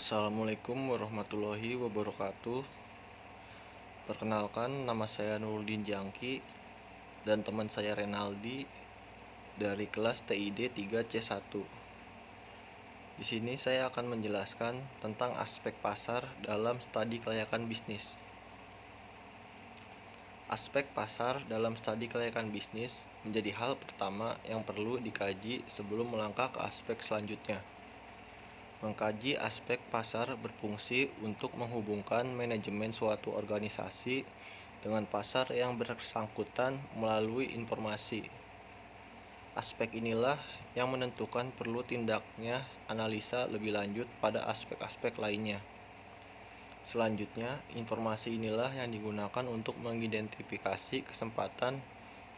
Assalamualaikum warahmatullahi wabarakatuh. Perkenalkan, nama saya Nuruddin Jangki dan teman saya Renaldi dari kelas TID 3C1. Di sini saya akan menjelaskan tentang aspek pasar dalam studi kelayakan bisnis. Aspek pasar dalam studi kelayakan bisnis menjadi hal pertama yang perlu dikaji sebelum melangkah ke aspek selanjutnya. Mengkaji aspek pasar berfungsi untuk menghubungkan manajemen suatu organisasi dengan pasar yang bersangkutan melalui informasi. Aspek inilah yang menentukan perlu tindaknya analisa lebih lanjut pada aspek-aspek lainnya. Selanjutnya, informasi inilah yang digunakan untuk mengidentifikasi kesempatan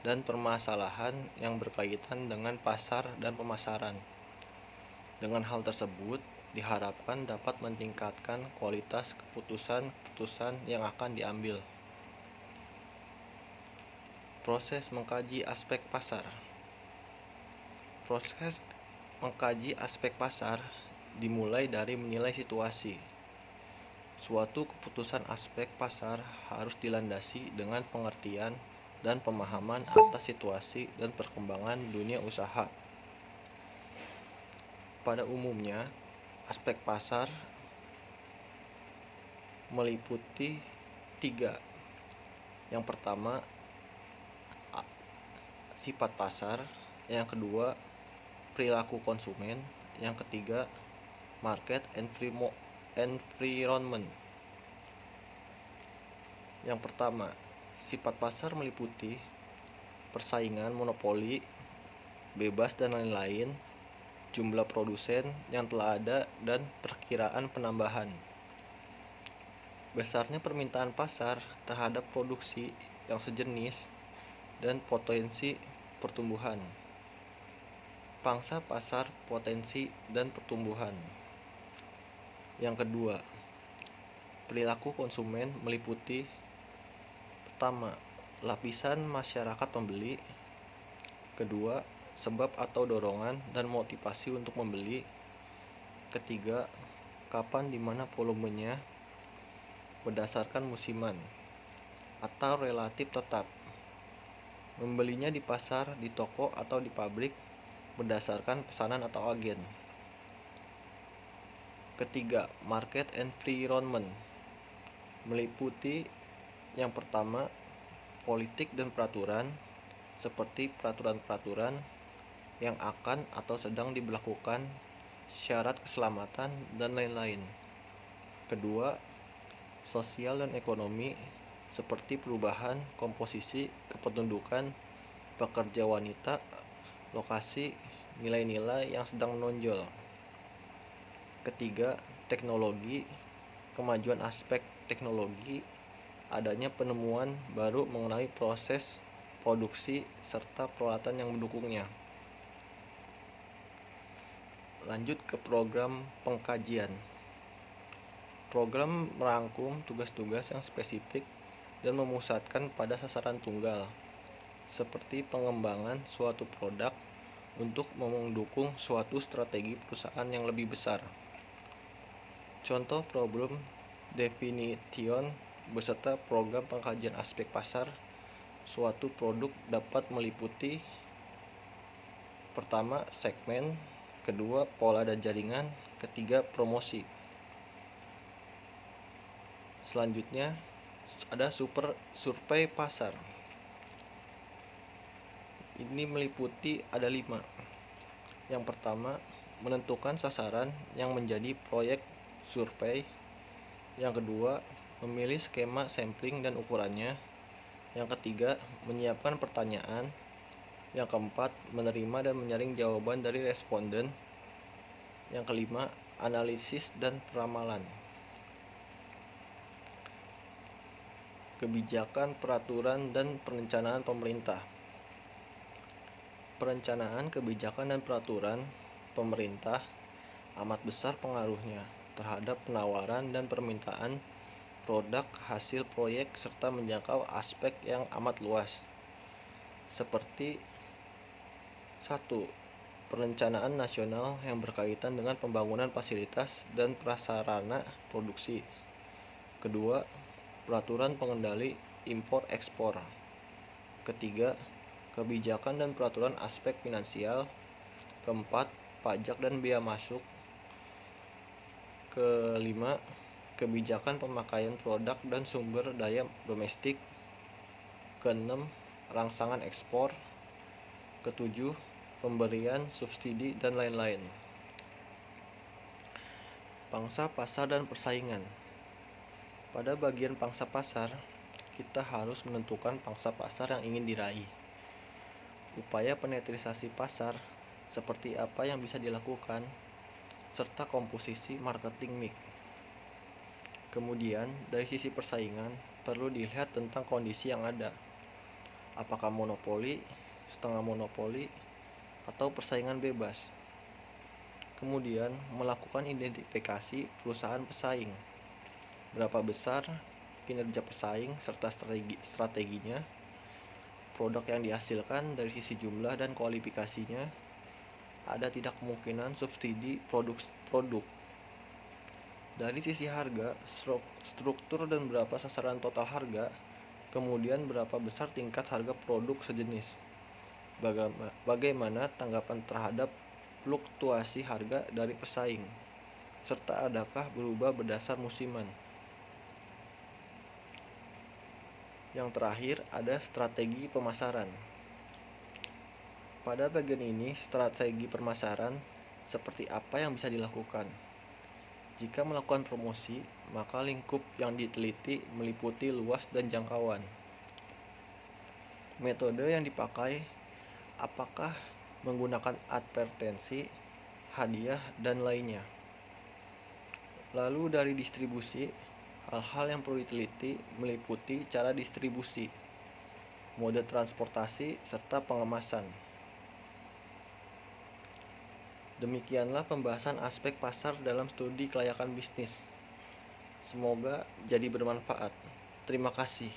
dan permasalahan yang berkaitan dengan pasar dan pemasaran. Dengan hal tersebut, diharapkan dapat meningkatkan kualitas keputusan-keputusan yang akan diambil. Proses mengkaji aspek pasar. Proses mengkaji aspek pasar dimulai dari menilai situasi. Suatu keputusan aspek pasar harus dilandasi dengan pengertian dan pemahaman atas situasi dan perkembangan dunia usaha. Pada umumnya, aspek pasar meliputi 3. Yang pertama, sifat pasar. Yang kedua, perilaku konsumen. Yang ketiga, market environment. Yang pertama, sifat pasar meliputi persaingan monopoli, bebas dan lain-lain, jumlah produsen yang telah ada, dan perkiraan penambahan. Besarnya permintaan pasar terhadap produksi yang sejenis dan potensi pertumbuhan. Pangsa pasar, potensi, dan pertumbuhan. Yang kedua, perilaku konsumen meliputi pertama, lapisan masyarakat pembeli. Kedua, sebab atau dorongan dan motivasi untuk membeli. Ketiga, kapan di mana volumenya berdasarkan musiman atau relatif tetap. Membelinya di pasar, di toko, atau di pabrik berdasarkan pesanan atau agen. Ketiga, market environment meliputi yang pertama, politik dan peraturan seperti peraturan-peraturan yang akan atau sedang diberlakukan, syarat keselamatan, dan lain-lain. Kedua, sosial dan ekonomi seperti perubahan komposisi kependudukan, pekerja wanita, lokasi, nilai-nilai yang sedang menonjol. Ketiga, teknologi, kemajuan aspek teknologi, adanya penemuan baru mengenai proses produksi serta peralatan yang mendukungnya. Lanjut ke program pengkajian. Program merangkum tugas-tugas yang spesifik dan memusatkan pada sasaran tunggal, seperti pengembangan suatu produk untuk mendukung suatu strategi perusahaan yang lebih besar. Contoh problem definition beserta program pengkajian aspek pasar suatu produk dapat meliputi pertama, segmen, kedua, pola dan jaringan, ketiga, promosi. Selanjutnya ada survei pasar. Ini meliputi ada 5. Yang pertama, menentukan sasaran yang menjadi proyek survei. Yang kedua, memilih skema sampling dan ukurannya. Yang ketiga, menyiapkan pertanyaan. Yang keempat, menerima dan menyaring jawaban dari responden. Yang kelima, analisis dan peramalan. Kebijakan, peraturan, dan perencanaan pemerintah. Perencanaan, kebijakan, dan peraturan pemerintah amat besar pengaruhnya terhadap penawaran dan permintaan produk hasil proyek serta menjangkau aspek yang amat luas, seperti 1. perencanaan nasional yang berkaitan dengan pembangunan fasilitas dan prasarana produksi. Kedua, peraturan pengendali impor-ekspor. Ketiga, kebijakan dan peraturan aspek finansial. Keempat, pajak dan bea masuk. Kelima, kebijakan pemakaian produk dan sumber daya domestik. Keenam, rangsangan ekspor. Ketujuh, pemberian subsidi dan lain-lain. Pangsa pasar dan persaingan. Pada bagian pangsa pasar, kita harus menentukan pangsa pasar yang ingin diraih. Upaya penetrisasi pasar, seperti apa yang bisa dilakukan, serta komposisi marketing mix. Kemudian, dari sisi persaingan, perlu dilihat tentang kondisi yang ada. Apakah monopoli, setengah monopoli, atau persaingan bebas. Kemudian, melakukan identifikasi perusahaan pesaing. Berapa besar kinerja pesaing serta strateginya, produk yang dihasilkan dari sisi jumlah dan kualifikasinya, ada tidak kemungkinan subsidi produk. Dari sisi harga, struktur dan berapa sasaran total harga, kemudian berapa besar tingkat harga produk sejenis, bagaimana tanggapan terhadap fluktuasi harga dari pesaing, serta adakah berubah berdasar musiman. Yang terakhir ada strategi pemasaran. Pada bagian ini, strategi pemasaran seperti apa yang bisa dilakukan. Jika melakukan promosi, maka lingkup yang diteliti meliputi luas dan jangkauan. Metode yang dipakai apakah menggunakan advertensi, hadiah, dan lainnya. Lalu dari distribusi, hal-hal yang perlu diteliti meliputi cara distribusi, mode transportasi, serta pengemasan. Demikianlah pembahasan aspek pasar dalam studi kelayakan bisnis. Semoga jadi bermanfaat. Terima kasih.